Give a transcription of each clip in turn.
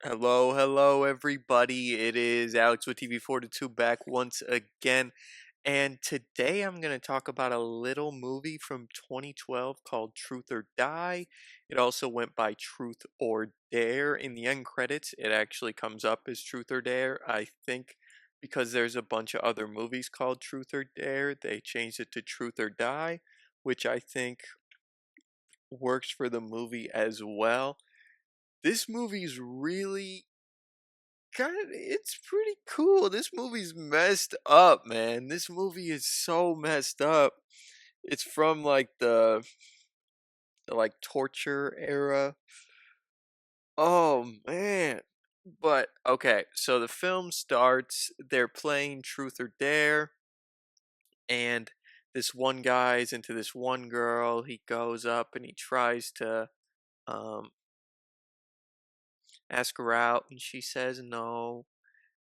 Hello, hello, everybody. It is Alex with TV42 back once again. And today I'm going to talk about a little movie from 2012 called Truth or Die. It also went by Truth or Dare. In the end credits, it actually comes up as Truth or Dare. I think because there's a bunch of other movies called Truth or Dare, they changed it to Truth or Die, which I think works for the movie as well. This movie's really it's pretty cool. This movie's messed up, man. This movie is so messed up. It's from like the like torture era. Oh man. But okay, so the film starts, they're playing Truth or Dare, and this one guy's into this one girl. He goes up and he tries to um ask her out, and she says no.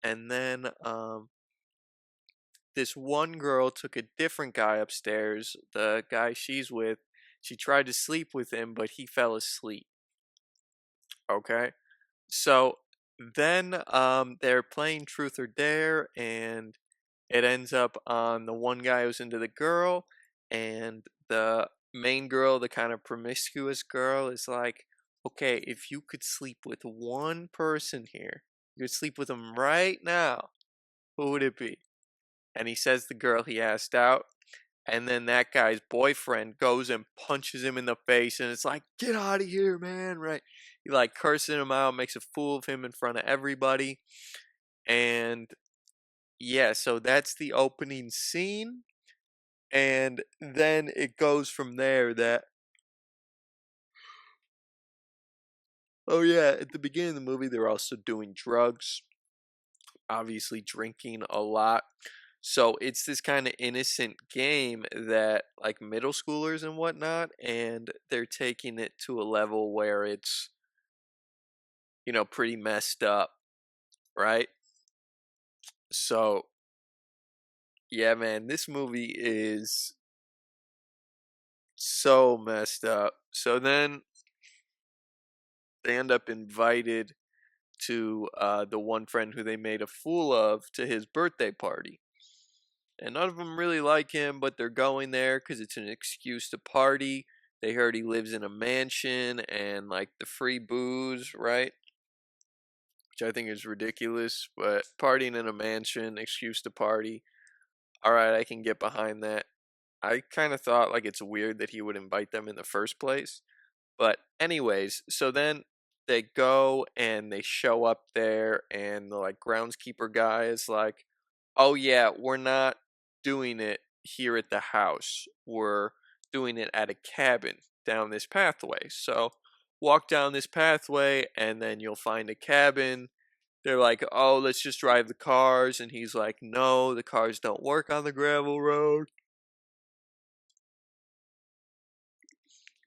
And then this one girl took a different guy upstairs, the guy she's with. She tried to sleep with him, but he fell asleep. Okay. So then they're playing Truth or Dare, and it ends up on the one guy who's into the girl, and the main girl, the kind of promiscuous girl, is like, okay, if you could sleep with one person here, you could sleep with him right now, who would it be? And he says the girl he asked out, and then that guy's boyfriend goes and punches him in the face, and it's like, get out of here, man, right? He like cursing him out, makes a fool of him in front of everybody. And yeah, so that's the opening scene. And then it goes from there that, oh yeah, at the beginning of the movie, they're also doing drugs, obviously drinking a lot. So it's this kind of innocent game that like middle schoolers and whatnot, and they're taking it to a level where it's, pretty messed up, right? So yeah, man, this movie is so messed up. So then they end up invited to the one friend who they made a fool of to his birthday party. And none of them really like him, but they're going there because it's an excuse to party. They heard he lives in a mansion and like the free booze, right? Which I think is ridiculous, but partying in a mansion, excuse to party. All right, I can get behind that. I kind of thought like it's weird that he would invite them in the first place. But anyways, so then they go and they show up there, and the like groundskeeper guy is like, "Oh yeah, we're not doing it here at the house. We're doing it at a cabin down this pathway. So walk down this pathway and then you'll find a cabin." They're like, "Oh, let's just drive the cars." And he's like, "No, the cars don't work on the gravel road."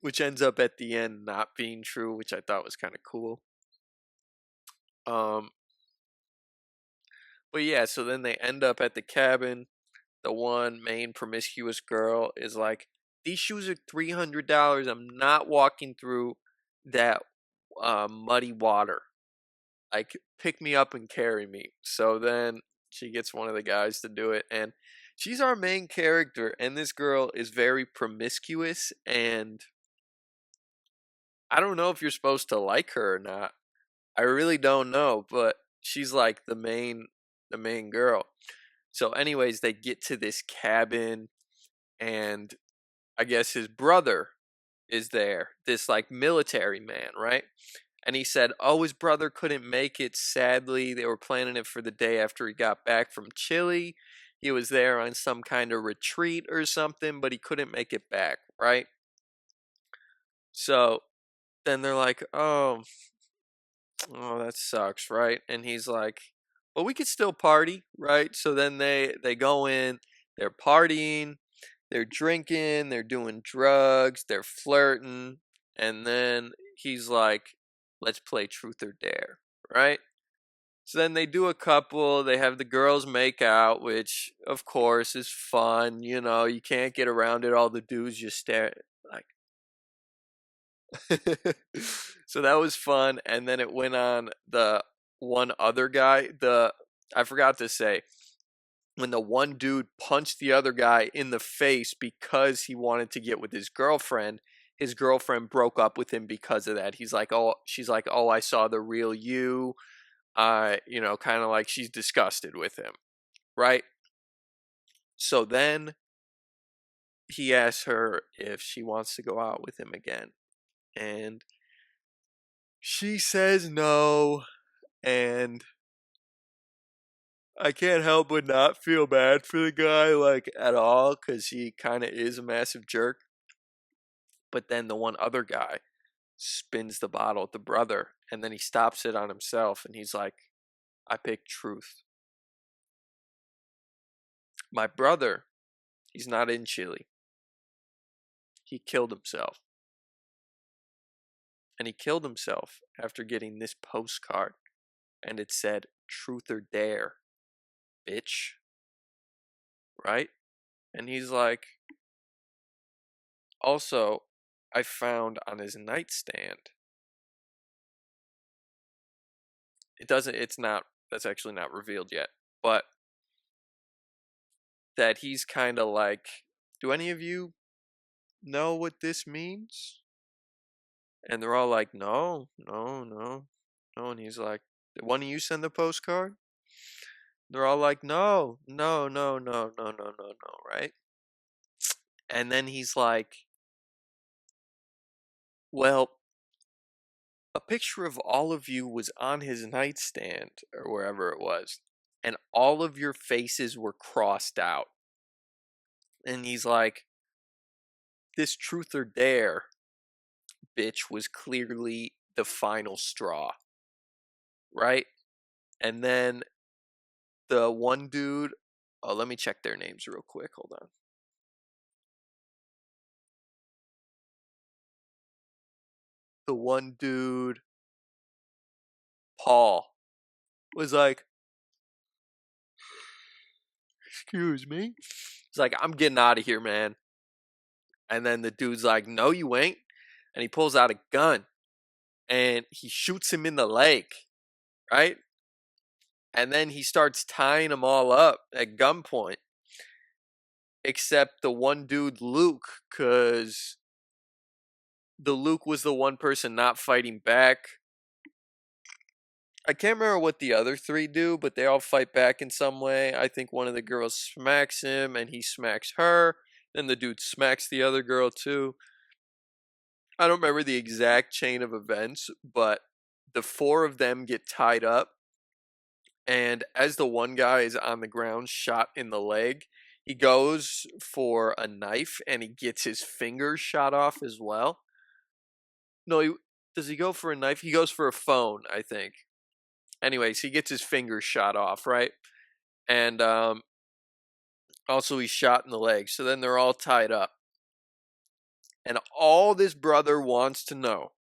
Which ends up at the end not being true, which I thought was kind of cool. Um, but yeah, so then they end up at the cabin. The one main promiscuous girl is like, "These shoes are $300. I'm not walking through that muddy water. Like, pick me up and carry me." So then she gets one of the guys to do it, and she's our main character. And this girl is very promiscuous, and I don't know if you're supposed to like her or not. I really don't know, but she's like the main girl. So anyways, they get to this cabin, and I guess his brother is there. This like military man, right? And he said, "Oh, his brother couldn't make it. Sadly, they were planning it for the day after he got back from Chile. He was there on some kind of retreat or something, but he couldn't make it back, right?" So then they're like, "Oh, that sucks," right? And he's like, "Well, we could still party, right?" So then they go in, they're partying, they're drinking, they're doing drugs, they're flirting, and then he's like, "Let's play Truth or Dare," right? So then they do a couple, they have the girls make out, which of course is fun, you can't get around it. All the dudes just stare like, So that was fun, and then it went on the one other guy. The I forgot to say, when the one dude punched the other guy in the face because he wanted to get with his girlfriend broke up with him because of that. She's like, "Oh, I saw the real you." Kind of like she's disgusted with him, right? So then he asks her if she wants to go out with him again, and she says no, and I can't help but not feel bad for the guy, like, at all, because he kind of is a massive jerk. But then the one other guy spins the bottle at the brother, and then he stops it on himself, and he's like, I pick truth. My brother, he's not in Chile. He killed himself. And he killed himself after getting this postcard, and it said, truth or dare, bitch. Right? And he's like, also, I found on his nightstand. That's actually not revealed yet, but that he's kind of like, do any of you know what this means? And they're all like, no, no, no, no. And he's like, did one of you send the postcard? They're all like, no, no, no, no, no, no, no, no, right? And then he's like, well, a picture of all of you was on his nightstand or wherever it was, and all of your faces were crossed out. And he's like, this truth or dare, bitch, was clearly the final straw, right? And then the one dude, oh, let me check their names real quick. Hold on. The one dude, Paul, was like, excuse me. He's like, I'm getting out of here, man. And then the dude's like, no, you ain't. And he pulls out a gun and he shoots him in the leg, right? And then he starts tying them all up at gunpoint, except the one dude, Luke, because the Luke was the one person not fighting back. I can't remember what the other three do, but they all fight back in some way. I think one of the girls smacks him and he smacks her. Then the dude smacks the other girl too. I don't remember the exact chain of events, but the four of them get tied up. And as the one guy is on the ground, shot in the leg, he goes for a knife and he gets his finger shot off as well. No, does he go for a knife? He goes for a phone, I think. Anyways, he gets his finger shot off, right? And also he's shot in the leg. So then they're all tied up. And all this brother wants to know,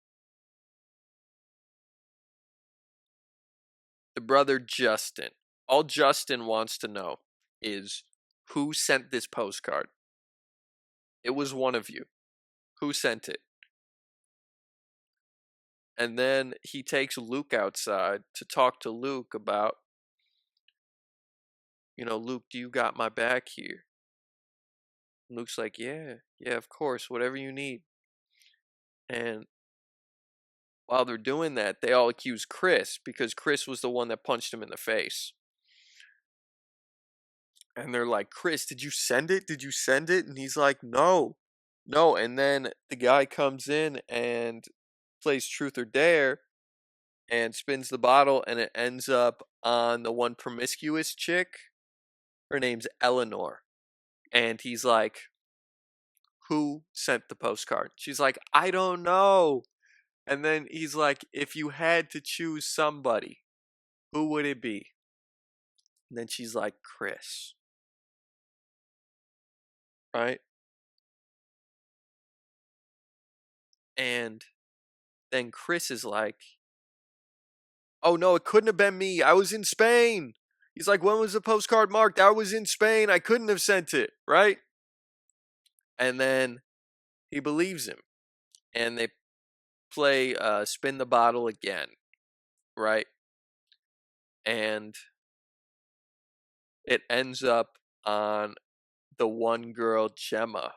the brother Justin, all Justin wants to know is who sent this postcard. It was one of you. Who sent it? And then he takes Luke outside to talk to Luke about, Luke, do you got my back here? And Luke's like, yeah, yeah, of course, whatever you need. And while they're doing that, they all accuse Chris because Chris was the one that punched him in the face. And they're like, Chris, did you send it? Did you send it? And he's like, no, no. And then the guy comes in and plays truth or dare and spins the bottle, and it ends up on the one promiscuous chick. Her name's Eleanor. And he's like, who sent the postcard? She's like, I don't know. And then he's like, if you had to choose somebody, who would it be? And then she's like, Chris. Right? And then Chris is like, oh no, it couldn't have been me. I was in Spain. He's like, when was the postcard marked? I was in Spain. I couldn't have sent it. Right? And then he believes him. And play spin the bottle again, right? And it ends up on the one girl, Gemma.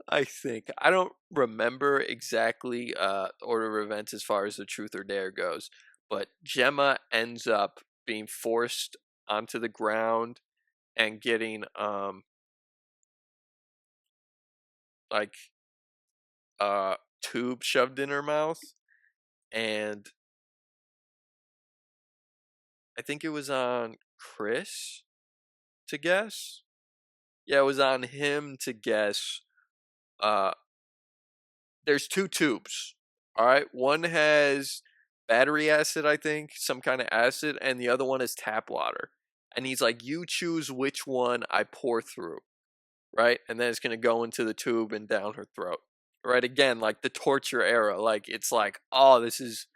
I think I don't remember exactly order of events as far as the truth or dare goes, but Gemma ends up being forced onto the ground and getting like a tube shoved in her mouth, and I think it was on Chris to guess. Yeah, it was on him to guess. Uh, there's two tubes. All right, one has battery acid, I think, some kind of acid, and the other one is tap water. And he's like, "You choose which one I pour through." Right, and then it's gonna go into the tube and down her throat. Right, again, like the torture era. Like it's like, oh, this is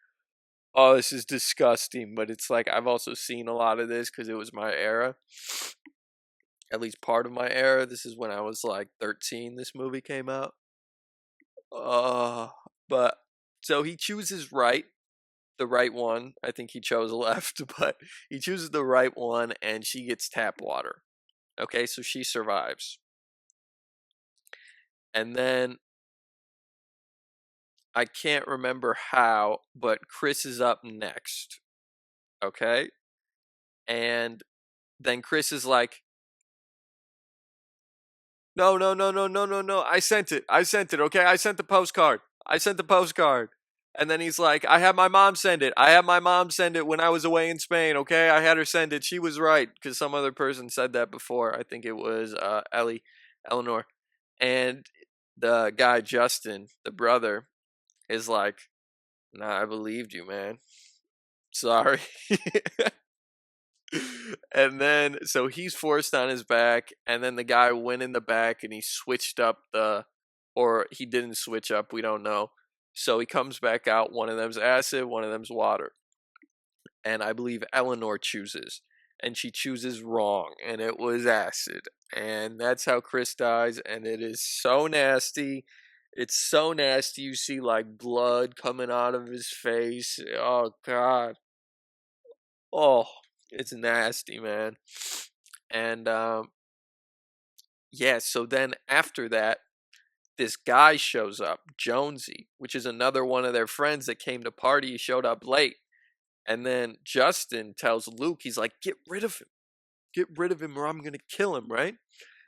disgusting. But it's like I've also seen a lot of this because it was my era, at least part of my era. This is when I was like 13. This movie came out. Uh, but so he chooses right, the right one. I think he chose left, but he chooses the right one, and she gets tap water. Okay, so she survives, and then I can't remember how, but Chris is up next. Okay, and then Chris is like, "No, no, no, no, no, no, no! I sent it. I sent it. Okay, I sent the postcard. I sent the postcard." And then he's like, "I had my mom send it. I had my mom send it when I was away in Spain. Okay, I had her send it. She was right because some other person said that before. I think it was Eleanor, and the guy Justin, the brother, is like, "Nah, I believed you, man. Sorry." And then so he's forced on his back, and then the guy went in the back and he switched up or he didn't switch up, we don't know. So he comes back out, one of them's acid, one of them's water. And I believe Eleanor chooses, and she chooses wrong, and it was acid. And that's how Chris dies, and it is so nasty. It's so nasty. You see like blood coming out of his face. Oh god. Oh, it's nasty, man. And yeah, so then after that, this guy shows up, Jonesy, which is another one of their friends that came to party. He showed up late. And then Justin tells Luke, he's like, get rid of him, or I'm gonna kill him, right?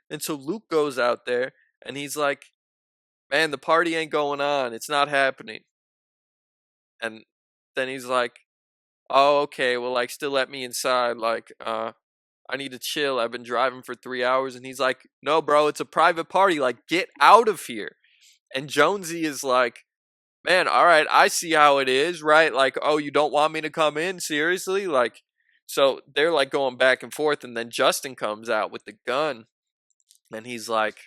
And so Luke goes out there and he's like, "Man, the party ain't going on, it's not happening." And then he's like, "Oh, okay, well, like, still let me inside, like, I need to chill. I've been driving for 3 hours." And he's like, "No, bro, it's a private party. Like, get out of here." And Jonesy is like, "Man, all right, I see how it is, right? Like, oh, you don't want me to come in? Seriously?" Like, so they're like going back and forth. And then Justin comes out with the gun and he's like,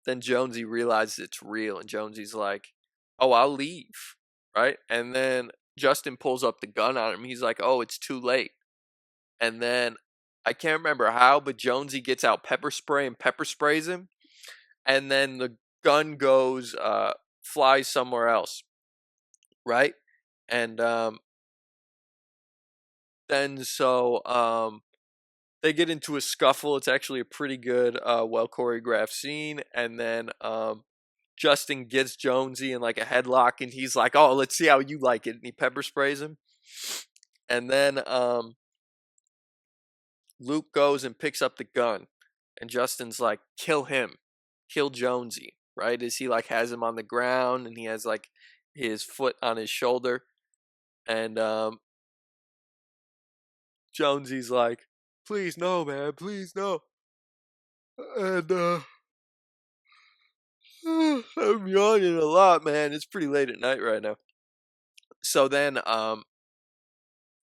then Jonesy realizes it's real. And Jonesy's like, "Oh, I'll leave." Right. And then Justin pulls up the gun on him. He's like, "Oh, it's too late." And then I can't remember how, but Jonesy gets out pepper spray and pepper sprays him, and then the gun goes flies somewhere else, right? And then they get into a scuffle. It's actually a pretty good, well choreographed scene, and then Justin gets Jonesy in like a headlock, and he's like, "Oh, let's see how you like it," and he pepper sprays him, and then Luke goes and picks up the gun, and Justin's like, "Kill him, kill Jonesy," right? As he like has him on the ground, and he has like his foot on his shoulder, and Jonesy's like, "Please no, man, please no," and I'm yawning a lot, man. It's pretty late at night right now. So then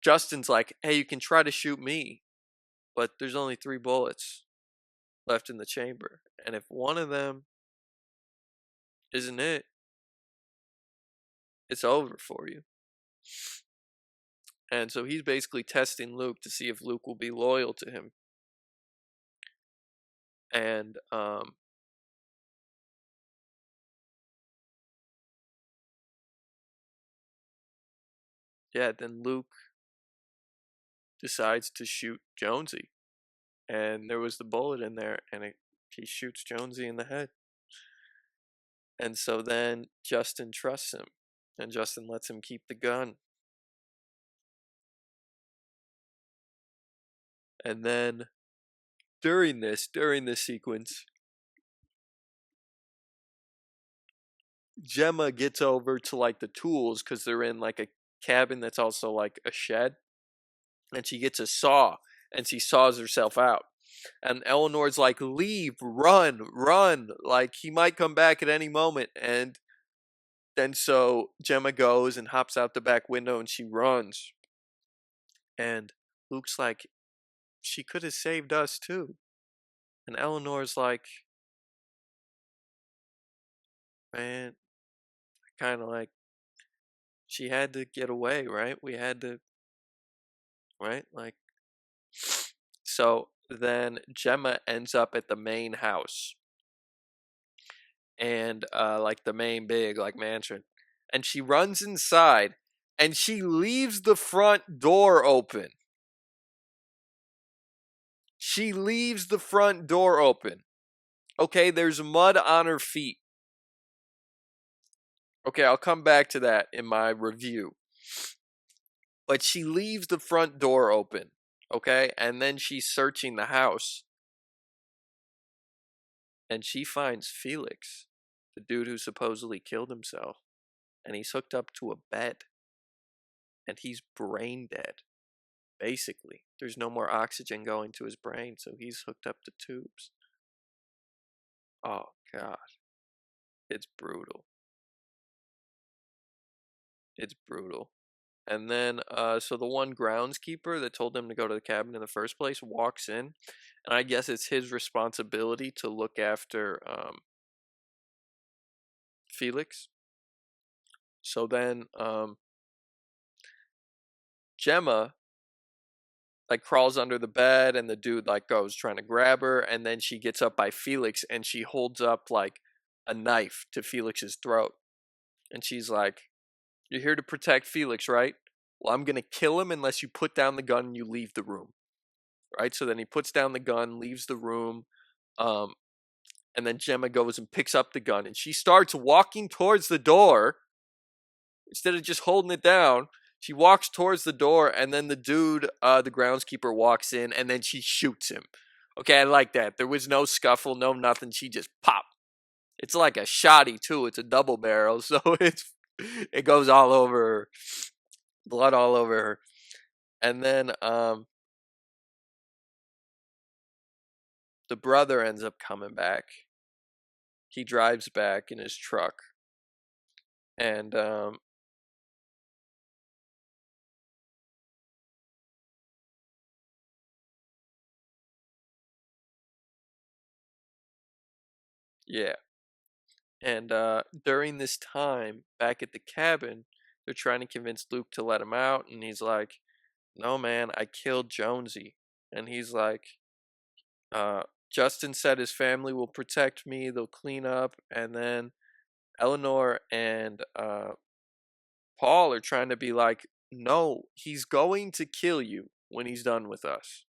Justin's like, "Hey, you can try to shoot me, but there's only 3 bullets left in the chamber, and if one of them isn't it, it's over for you." And so he's basically testing Luke to see if Luke will be loyal to him. And yeah, then Luke decides to shoot Jonesy. And there was the bullet in there, and he shoots Jonesy in the head. And so then Justin trusts him, and Justin lets him keep the gun. And then during this sequence, Gemma gets over to like the tools because they're in like a cabin that's also like a shed, and she gets a saw and she saws herself out. And Eleanor's like, "Leave, run, run! Like he might come back at any moment." And then so Gemma goes and hops out the back window and she runs. And Luke's like, "She could have saved us too." And Eleanor's like, "Man, kind of like she had to get away, right? We had to, right? Like." So then Gemma ends up at the main house, and like the main big like mansion, and she runs inside and she leaves the front door open. She leaves the front door open. Okay, there's mud on her feet. Okay, I'll come back to that in my review. But she leaves the front door open. Okay, and then she's searching the house and she finds Felix, the dude who supposedly killed himself, and he's hooked up to a bed and he's brain dead. Basically, there's no more oxygen going to his brain, so he's hooked up to tubes. Oh god, it's brutal. It's brutal. And then so the one groundskeeper that told him to go to the cabin in the first place walks in, and I guess it's his responsibility to look after Felix. So then Gemma like crawls under the bed, and the dude like goes trying to grab her, and then she gets up by Felix and she holds up like a knife to Felix's throat, and she's like, "You're here to protect Felix, right? Well, I'm gonna kill him unless you put down the gun and you leave the room." Right? So then he puts down the gun, leaves the room, um, and then Gemma goes and picks up the gun, and she starts walking towards the door instead of just holding it down. She walks towards the door, and then the dude, the groundskeeper, walks in, and then she shoots him. Okay, I like that. There was no scuffle, no nothing. She just pop. It's like a shotty too. It's a double barrel, so it goes all over her, blood all over her, and then the brother ends up coming back. He drives back in his truck, and yeah. And during this time, back at the cabin, they're trying to convince Luke to let him out, and he's like, "No, man, I killed Jonesy." And he's like, "Justin said his family will protect me, they'll clean up." And then Eleanor and Paul are trying to be like, "No, he's going to kill you when he's done with us."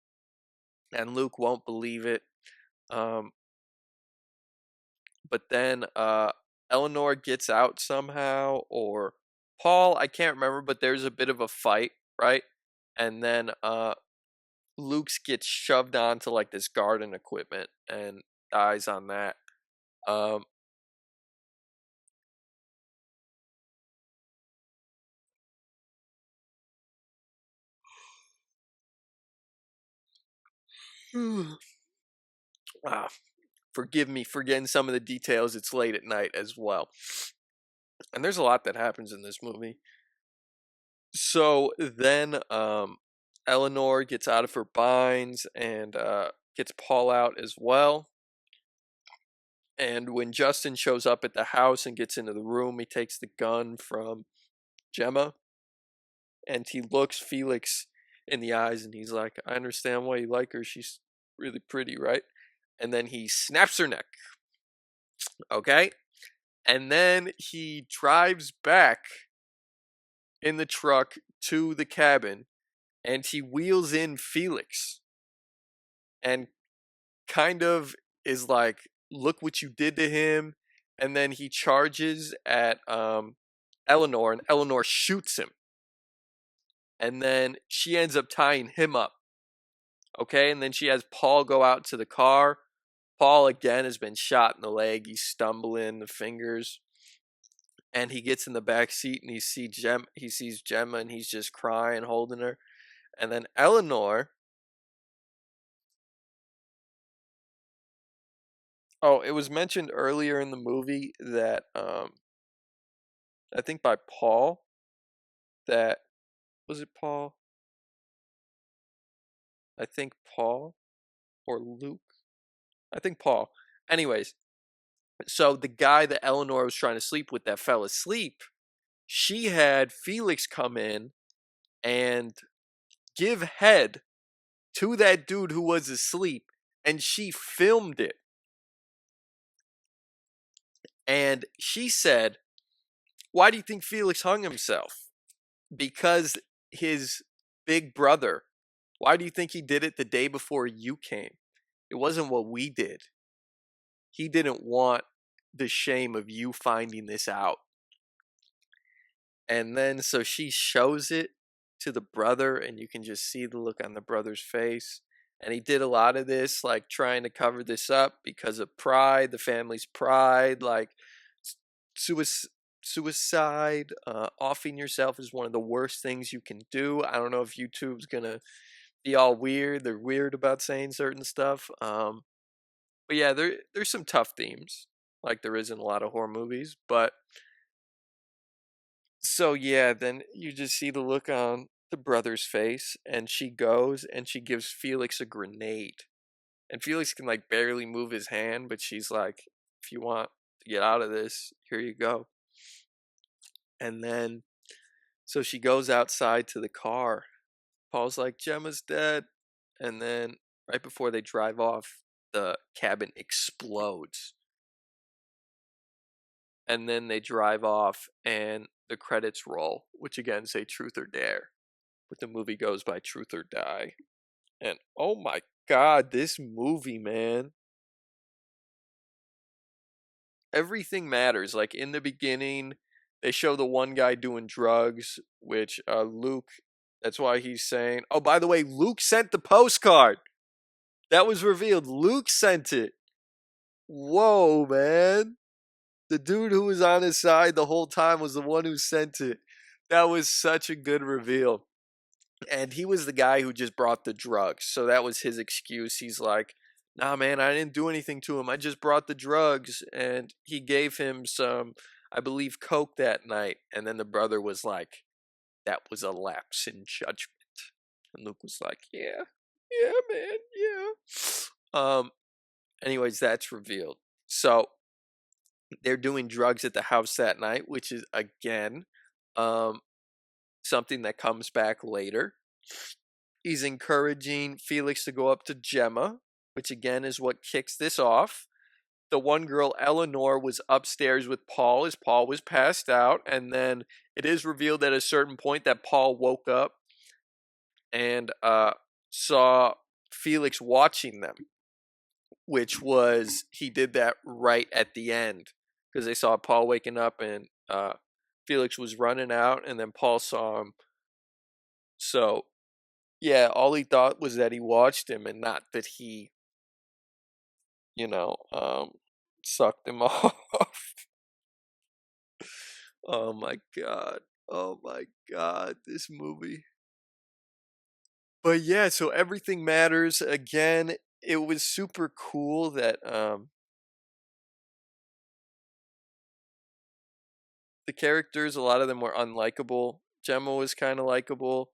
And Luke won't believe it. Um, but then Eleanor gets out somehow, or Paul, I can't remember, but there's a bit of a fight, right? And then Luke's gets shoved onto like this garden equipment and dies on that. Um, ah, forgive me for getting some of the details. It's late at night as well, and there's a lot that happens in this movie. So then, Eleanor gets out of her binds and gets Paul out as well. And when Justin shows up at the house and gets into the room, he takes the gun from Gemma. and he looks Felix in the eyes and he's like, I understand why you like her. She's really pretty, right? And then he snaps her neck. Okay. And then he drives back in the truck to the cabin and he wheels in Felix and kind of is like, look what you did to him. And then he charges at Eleanor and Eleanor shoots him. And then she ends up tying him up. Okay. And then she has Paul go out to the car. Paul again has been shot in the leg. He's stumbling, the fingers. And he gets in the back seat and he sees Gemma and he's just crying, holding her. And then Eleanor, oh, it was mentioned earlier in the movie that I think by Paul, that was it Paul? I think Paul or Luke. I think Paul. Anyways, so the guy that Eleanor was trying to sleep with that fell asleep, she had Felix come in and give head to that dude who was asleep, and she filmed it. And she said, why do you think Felix hung himself? Because his big brother. Why do you think he did it the day before you came? It wasn't what we did. He didn't want the shame of you finding this out. And then so she shows it to the brother, and you can just see the look on the brother's face. And he did a lot of this, like trying to cover this up because of pride, the family's pride, like suicide, offing yourself is one of the worst things you can do. I don't know if YouTube's gonna be all weird. They're weird about saying certain stuff. But yeah, there's some tough themes, like there is in a lot of horror movies. But so yeah, then you just see the look on the brother's face, and she goes and she gives Felix a grenade. And Felix can like barely move his hand, but she's like, if you want to get out of this, here you go. And then so she goes outside to the car. Paul's like, Gemma's dead. And then right before they drive off, the cabin explodes. And then they drive off and the credits roll, which again say Truth or Dare. But the movie goes by Truth or Die. And oh my god, this movie, man. Everything matters. Like in the beginning, they show the one guy doing drugs, which Luke, that's why he's saying, oh, by the way, Luke sent the postcard. That was revealed. Luke sent it. Whoa, man. The dude who was on his side the whole time was the one who sent it. That was such a good reveal. And he was the guy who just brought the drugs. So that was his excuse. He's like, nah, man, I didn't do anything to him. I just brought the drugs. And he gave him some, I believe, Coke that night. And then the brother was like, that was a lapse in judgment. And Luke was like, yeah, man, yeah. Anyways, that's revealed. So they're doing drugs at the house that night, which is again um, something that comes back later. He's encouraging Felix to go up to Gemma, which again is what kicks this off. The one girl, Eleanor, was upstairs with Paul as Paul was passed out, and then it is revealed at a certain point that Paul woke up and saw Felix watching them, which was, he did that right at the end because they saw Paul waking up and Felix was running out, and then Paul saw him. So yeah, all he thought was that he watched him and not that he, you know, sucked him off. Oh my god. Oh my god, this movie. But yeah, so everything matters. Again, it was super cool that the characters, a lot of them were unlikable. Gemma was kind of likable.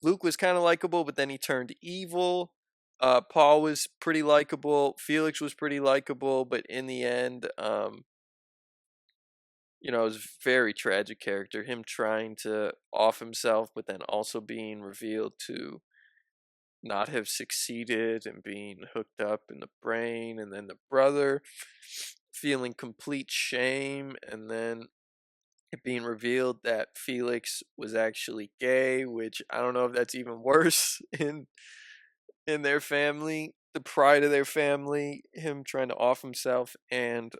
Luke was kind of likable, but then he turned evil. Paul was pretty likable. Felix was pretty likable, but in the end, it was a very tragic character. Him trying to off himself, but then also being revealed to not have succeeded and being hooked up in the brain, and then the brother feeling complete shame, and then it being revealed that Felix was actually gay, which I don't know if that's even worse in their family, the pride of their family, him trying to off himself and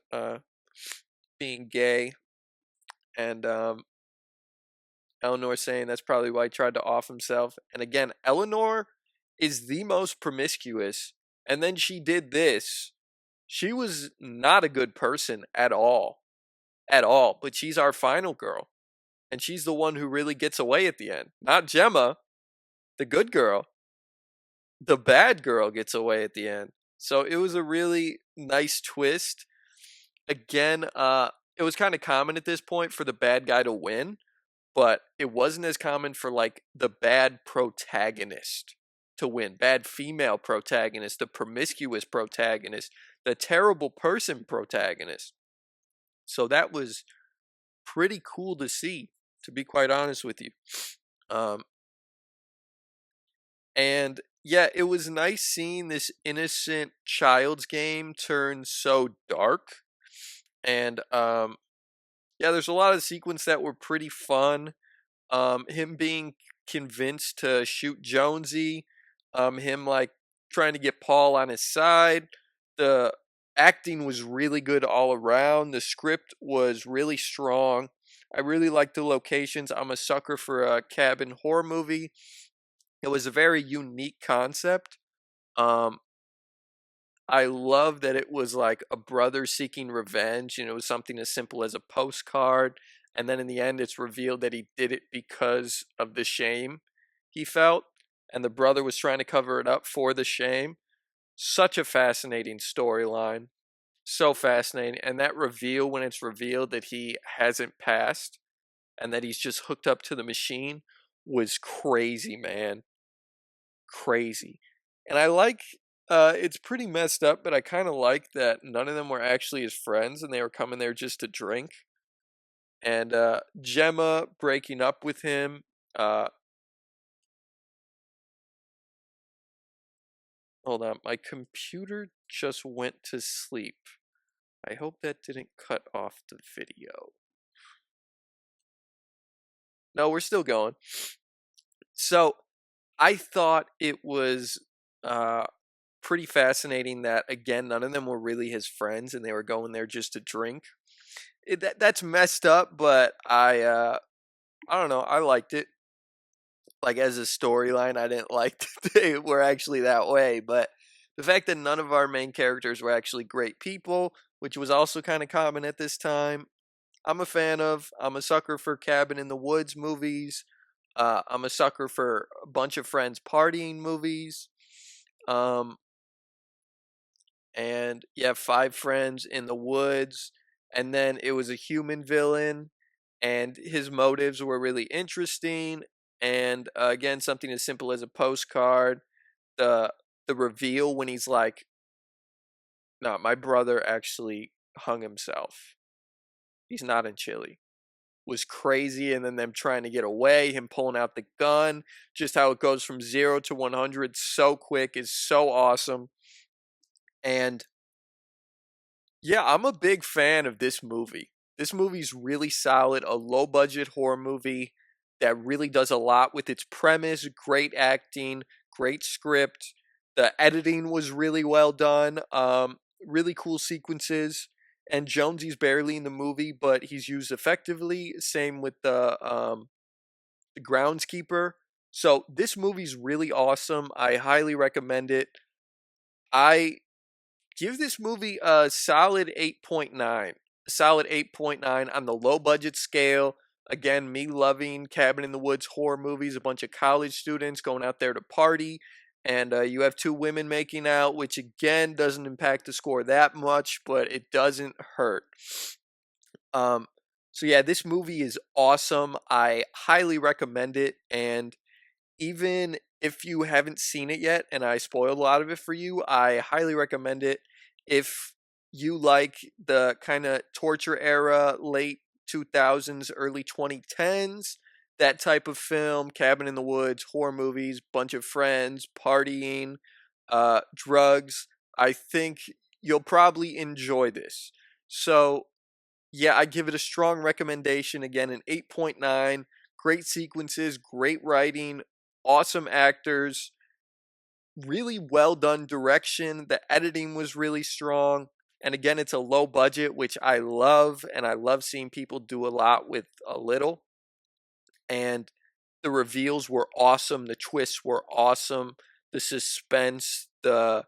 being gay, and Eleanor saying that's probably why he tried to off himself. And again, Eleanor is the most promiscuous, and then she did this. She was not a good person at all, but she's our final girl, and she's the one who really gets away at the end. Not Gemma, the good girl. The bad girl gets away at the end. So it was a really nice twist. Again, it was kind of common at this point for the bad guy to win, but it wasn't as common for like the bad protagonist to win. Bad female protagonist, the promiscuous protagonist, the terrible person protagonist. So that was pretty cool to see, to be quite honest with you. Um, and yeah, it was nice seeing this innocent child's game turn so dark. And yeah, there's a lot of sequences that were pretty fun. Him being convinced to shoot Jonesy, him like trying to get Paul on his side. The acting was really good all around. The script was really strong. I really liked the locations. I'm a sucker for a cabin horror movie. It was a very unique concept. Um, I love that it was like a brother seeking revenge, and it was something as simple as a postcard. And then in the end, it's revealed that he did it because of the shame he felt, and the brother was trying to cover it up for the shame. Such a fascinating storyline. So fascinating. And that reveal, when it's revealed that he hasn't passed and that he's just hooked up to the machine, was crazy, man. Crazy. And I like it's pretty messed up, but I kind of like that none of them were actually his friends and they were coming there just to drink. And Gemma breaking up with him. Uh Hold on, my computer just went to sleep. I hope that didn't cut off the video. No, we're still going. So, I thought it was uh pretty fascinating that again none of them were really his friends and they were going there just to drink. That's messed up, but I don't know, I liked it. Like as a storyline, I didn't like that they were actually that way, but the fact that none of our main characters were actually great people, which was also kind of common at this time, I'm a fan of. I'm a sucker for Cabin in the Woods movies. I'm a sucker for a bunch of friends partying movies. Um, and you have five friends in the woods, and then it was a human villain, and his motives were really interesting. And again, something as simple as a postcard. The the reveal when he's like, "No, my brother actually hung himself. He's not in Chile." Was crazy, and then them trying to get away, him pulling out the gun, just how it goes from 0 to 100 so quick is so awesome. And yeah, I'm a big fan of this movie. This movie's really solid, a low budget horror movie that really does a lot with its premise, great acting, great script. The editing was really well done. Really cool sequences. And Jonesy's barely in the movie, but he's used effectively. Same with the groundskeeper. So this movie's really awesome. I highly recommend it. I give this movie a solid 8.9. A solid 8.9 on the low budget scale. Again, me loving Cabin in the Woods horror movies, a bunch of college students going out there to party, and you have two women making out, which again doesn't impact the score that much, but it doesn't hurt. Um, so yeah, this movie is awesome. I highly recommend it, and even if you haven't seen it yet and I spoiled a lot of it for you, I highly recommend it. If you like the kind of torture era, late 2000s, early 2010s. That type of film, cabin in the woods, horror movies, bunch of friends, partying, drugs. I think you'll probably enjoy this. So, yeah, I give it a strong recommendation. Again, an 8.9. Great sequences, great writing, awesome actors, really well done direction. The editing was really strong. And again, it's a low budget, which I love. And I love seeing people do a lot with a little. And the reveals were awesome. The twists were awesome. The suspense, the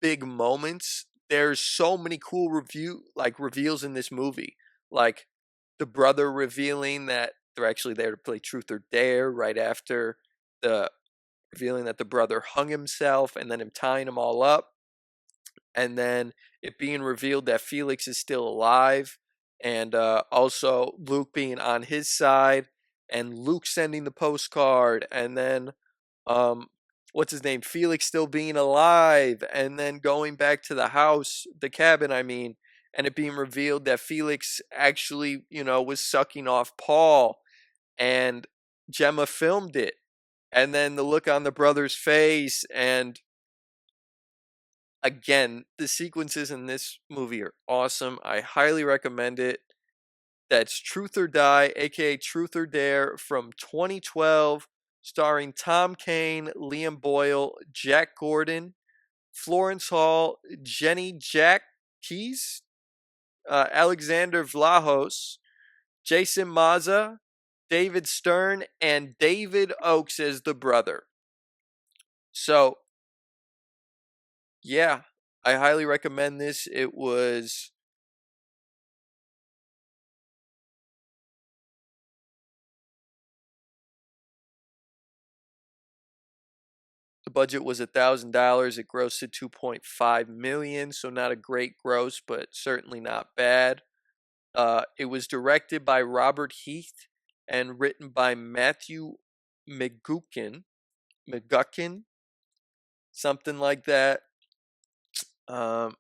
big moments. There's so many cool reveals in this movie. Like the brother revealing that they're actually there to play Truth or Dare right after the revealing that the brother hung himself and then him tying them all up, and then it being revealed that Felix is still alive, and also Luke being on his side, and Luke sending the postcard, and then um, what's his name, Felix still being alive, and then going back to the house, the cabin, I mean, and it being revealed that Felix actually, was sucking off Paul, and Gemma filmed it, and then the look on the brother's face, and again, the sequences in this movie are awesome. I highly recommend it. That's Truth or Die, aka Truth or Dare, from 2012, starring Tom Kane, Liam Boyle, Jack Gordon, Florence Hall, Jenny Jack Keys, Alexander Vlahos, Jason Maza, David Stern, and David Oakes as the brother. So, yeah, I highly recommend this. The budget was $1,000. It grossed to 2.5 million, so not a great gross, but certainly not bad. It was directed by Robert Heath and written by Matthew McGuckin, something like that. Um,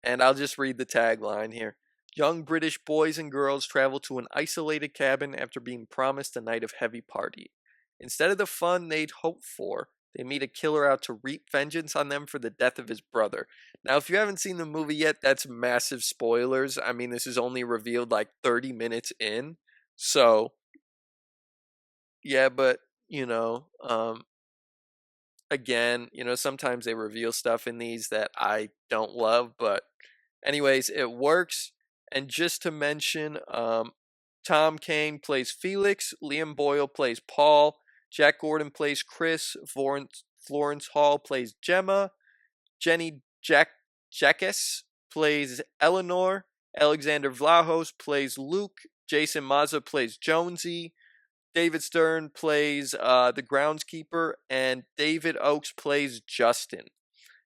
and I'll just read the tagline here. Young British boys and girls travel to an isolated cabin after being promised a night of heavy party. Instead of the fun they'd hoped for, they meet a killer out to reap vengeance on them for the death of his brother. Now, if you haven't seen the movie yet, that's massive spoilers. I mean, this is only revealed like 30 minutes in. So, yeah, but, again, sometimes they reveal stuff in these that I don't love, but anyways, it works. And just to mention, Tom Kane plays Felix, Liam Boyle plays Paul, Jack Gordon plays Chris, Florence Hall plays Gemma, Jenny Jackas plays Eleanor, Alexander Vlahos plays Luke, Jason Maza plays Jonesy, David Stern plays the groundskeeper, and David Oakes plays Justin.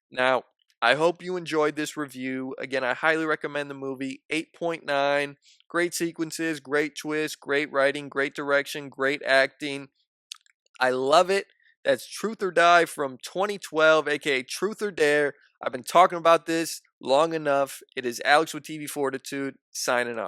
Now, I hope you enjoyed this review. Again, I highly recommend the movie. 8.9. Great sequences, great twists, great writing, great direction, great acting. I love it. That's Truth or Die from 2012, aka Truth or Dare. I've been talking about this long enough. It is Alex with TV Fortitude signing off.